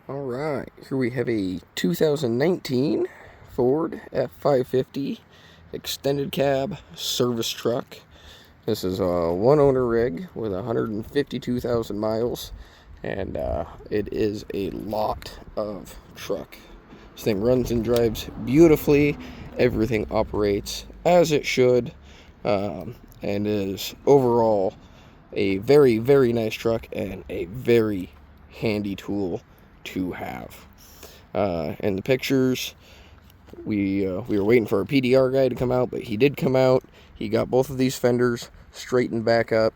Alright, here we have a 2019 Ford F-550 Extended Cab service truck. This is a one-owner rig with 152,000 miles, and it is a lot of truck. This thing runs and drives beautifully. Everything operates as it should, and is overall a very, very nice truck and a very handy tool to have. In the pictures, we were waiting for our PDR guy to come out, but he did come out. He got both of these fenders straightened back up,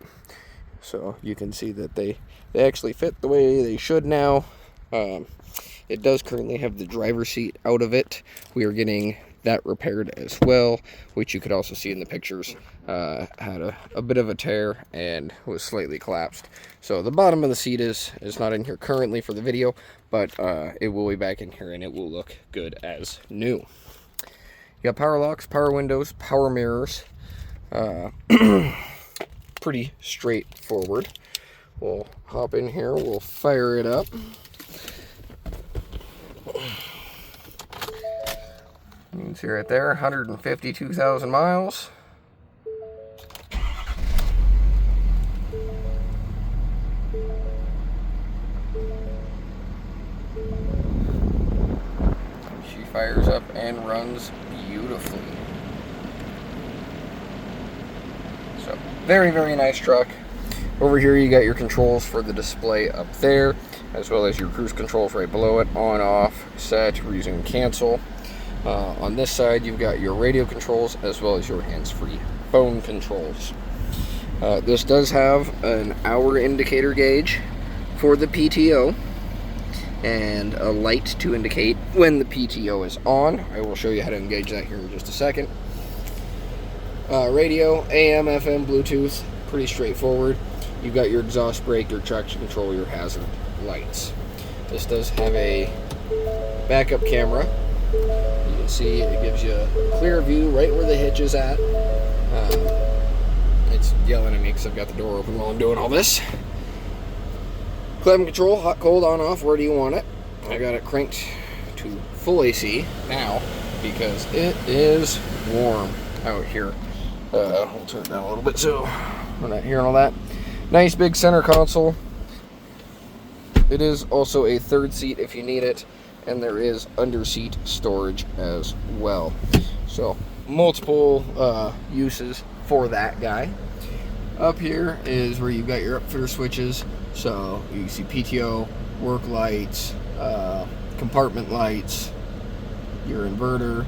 so you can see that they actually fit the way they should now. It does currently have the driver's seat out of it. We are getting that repaired as well, which you could also see in the pictures. Had a bit of a tear and was slightly collapsed. So the bottom of the seat is not in here currently for the video, but it will be back in here and it will look good as new. You got power locks, power windows, power mirrors. Pretty straightforward. We'll hop in here, we'll fire it up. You can see right there, 152,000 miles. She fires up and runs beautifully. So, very, very nice truck. Over here you got your controls for the display up there, as well as your cruise controls right below it, on, off, set, resume, cancel. On this side, you've got your radio controls as well as your hands-free phone controls. This does have an hour indicator gauge for the PTO and a light to indicate when the PTO is on. I will show you how to engage that here in just a second. Radio, AM, FM, Bluetooth, pretty straightforward. You've got your exhaust brake, your traction control, your hazard lights. This does have a backup camera. You can see it gives you a clear view right where the hitch is at. It's yelling at me because I've got the door open while I'm doing all this. Climate control, hot, cold, on, off, where do you want it? I got it cranked to full AC now because it is warm out here. I'll turn it down a little bit so we're not hearing all that. Nice big center console. It is also a third seat if you need it, and there is under-seat storage as well. So multiple uses for that guy. Up here is where you've got your upfitter switches. So you see PTO, work lights, compartment lights, your inverter,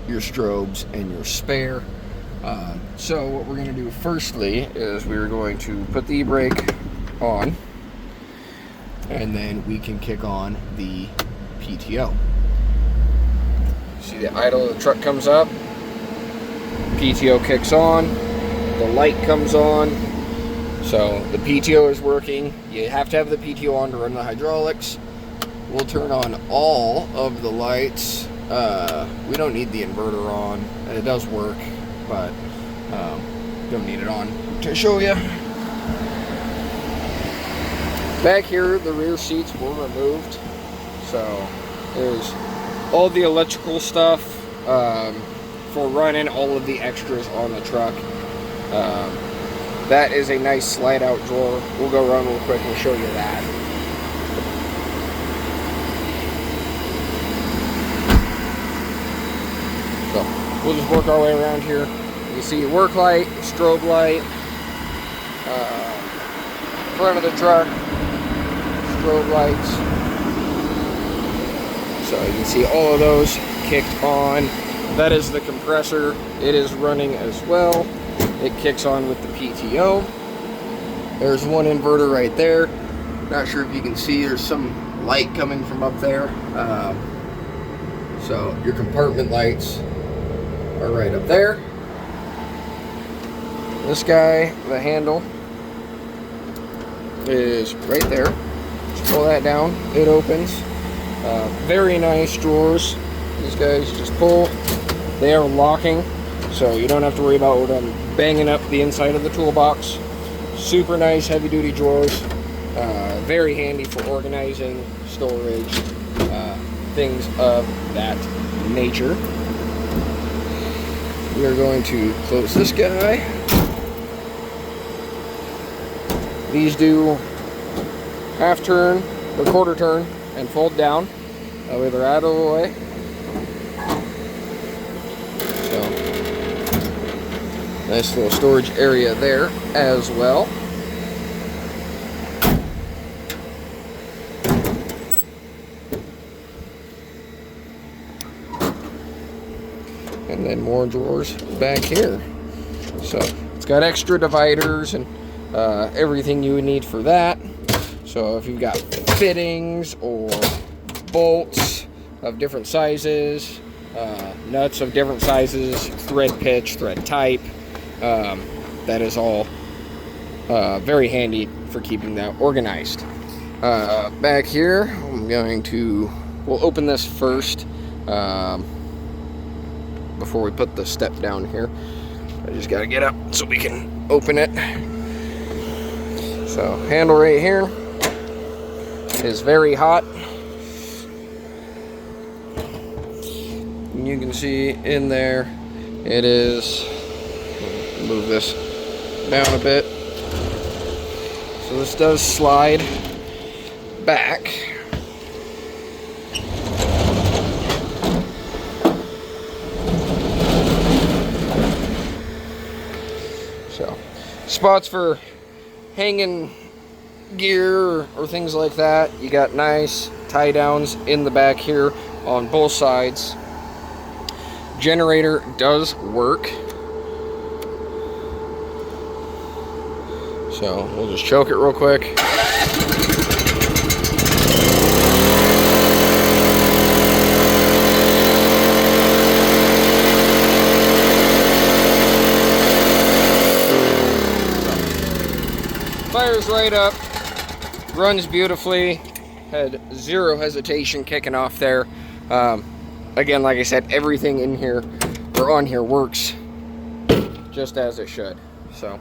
your strobes, and your spare. So what we're going to do firstly is we're going to put the e-brake on, and then we can kick on the PTO. See the idle of the truck comes up, PTO kicks on, the light comes on, so the PTO is working. You have to have the PTO on to run the hydraulics. We'll turn on all of the lights. We don't need the inverter on. It does work, but don't need it on to show you. Back here, the rear seats were removed, so there's all the electrical stuff for running all of the extras on the truck. That is a nice slide-out drawer. We'll go around real quick and show you that. So we'll just work our way around here. You see your work light, strobe light, front of the truck, strobe lights. So you can see all of those kicked on. That is the compressor. It is running as well. It kicks on with the PTO. There's one inverter right there. Not sure if you can see, there's some light coming from up there. So your compartment lights are right up there. This guy, the handle, is right there. Just pull that down, it opens. Very nice drawers. These guys just pull. They are locking, so you don't have to worry about banging up the inside of the toolbox. Super nice heavy duty drawers. Very handy for organizing, storage, things of that nature. We are going to close this guy. These do half turn or quarter turn and fold down. That way they're out of the way. So, nice little storage area there as well. And then more drawers back here. So it's got extra dividers and everything you would need for that. So if you've got fittings or bolts of different sizes, nuts of different sizes, thread pitch, thread type, that is all very handy for keeping that organized. Back here, we'll open this first. Before we put the step down here, I just gotta get up so we can open it. So handle right here is very hot. And you can see in there it is, move this down a bit. So this does slide back. Spots for hanging gear or things like that. You got nice tie downs in the back here on both sides. Generator does work. So we'll just choke it real quick. Fires right up, runs beautifully, had zero hesitation kicking off there. Again, like I said, everything in here or on here works just as it should. So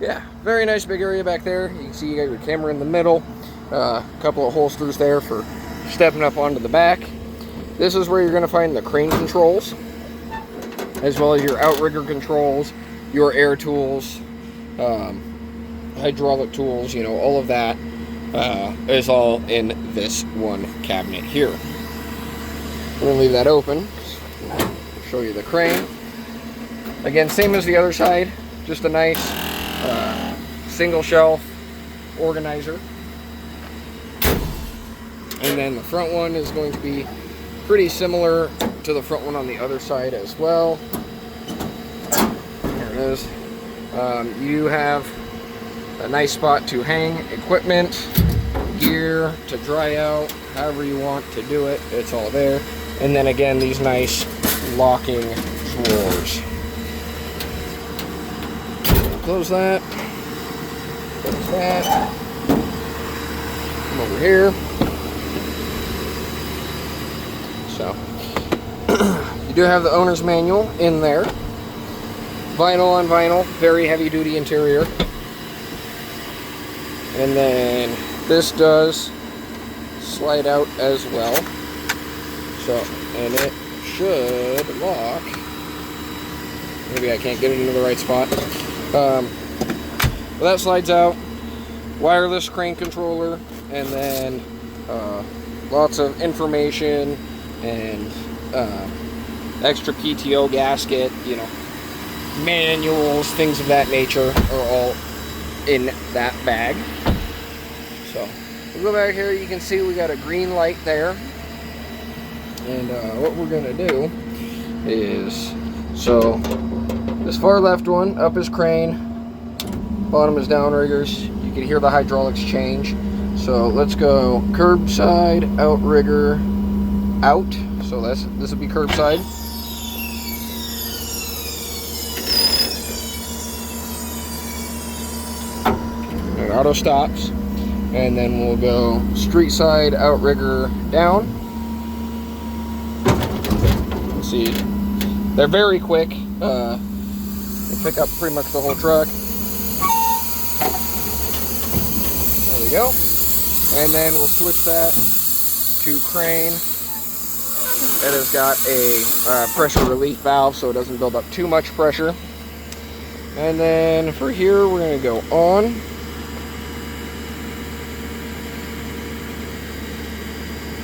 yeah, very nice big area back there. You can see you got your camera in the middle, a couple of holsters there for stepping up onto the back. This is where you're going to find the crane controls, as well as your outrigger controls, your air tools, hydraulic tools, you know, all of that is all in this one cabinet here. We're going to leave that open. Show you the crane. Again, same as the other side, just a nice single shelf organizer. And then the front one is going to be pretty similar to the front one on the other side as well. There it is. You have a nice spot to hang equipment, gear to dry out, however you want to do it, it's all there. And then again, these nice locking drawers. Close that. Close that. Come over here. So, you do have the owner's manual in there. Vinyl on vinyl, very heavy duty interior. And then this does slide out as well. So, and it should lock. Maybe I can't get it into the right spot. Well, that slides out. Wireless crane controller, and then lots of information and extra PTO gasket, you know, manuals, things of that nature are all in that bag. So we'll go back here. You can see we got a green light there, and what we're gonna do is, so this far left one up is crane, bottom is downriggers. You can hear the hydraulics change. So let's go curbside, outrigger, out. So this will be curbside. It auto stops, and then we'll go street side, outrigger, down. Let's see, they're very quick. They pick up pretty much the whole truck. There we we go. And then we'll switch that to crane. It has got a pressure relief valve so it doesn't build up too much pressure. And then for here, we're going to go on.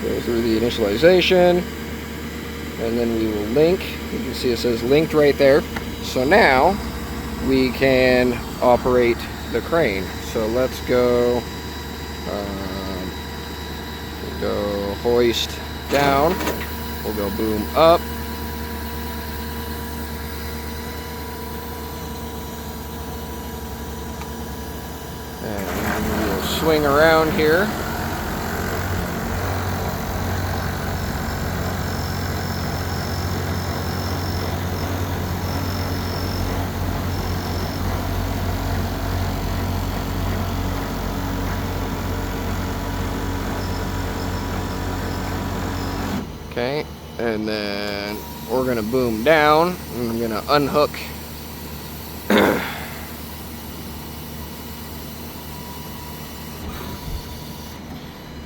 Go through the initialization. And then we will link. You can see it says linked right there. So now we can operate the crane. So let's go, we'll go hoist down. We'll go boom up. And we'll swing around here. Okay, and then we're gonna boom down. I'm gonna unhook.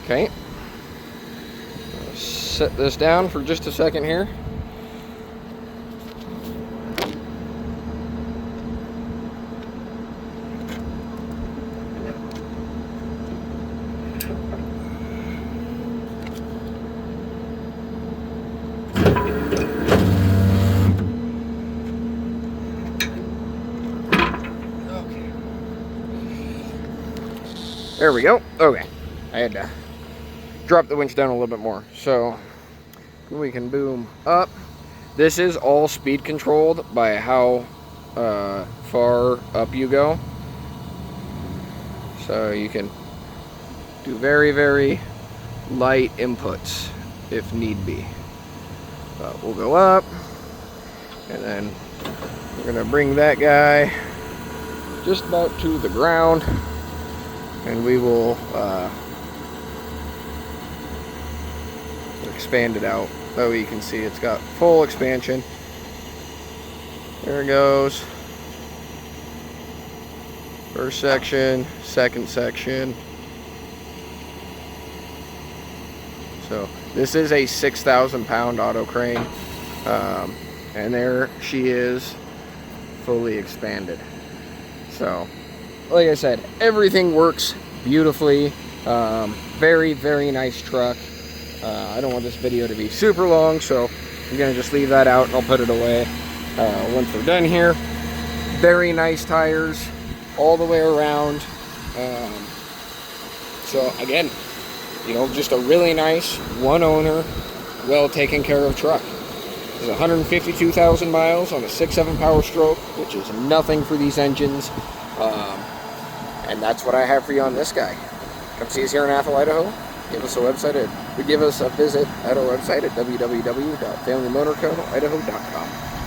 Okay, set this down for just a second here. There we go. Okay, I had to drop the winch down a little bit more. So we can boom up. This is all speed controlled by how far up you go. So you can do very, very light inputs if need be. But we'll go up, and then we're gonna bring that guy just about to the ground. And we will expand it out. That way you can see it's got full expansion. There it goes. First section, second section. So this is a 6,000 pound auto crane. And there she is, fully expanded. So, like I said, everything works beautifully. Very, very nice truck. I don't want this video to be super long, so I'm gonna just leave that out and I'll put it away once we're done here. Very nice tires all the way around. So again, you know, just a really nice one owner, well taken care of truck. It's 152,000 miles on a 6.7 Power Stroke, which is nothing for these engines. And that's what I have for you on this guy. Come see us here in Athol, Idaho. Give us a visit at our website at www.familymotorcoidaho.com.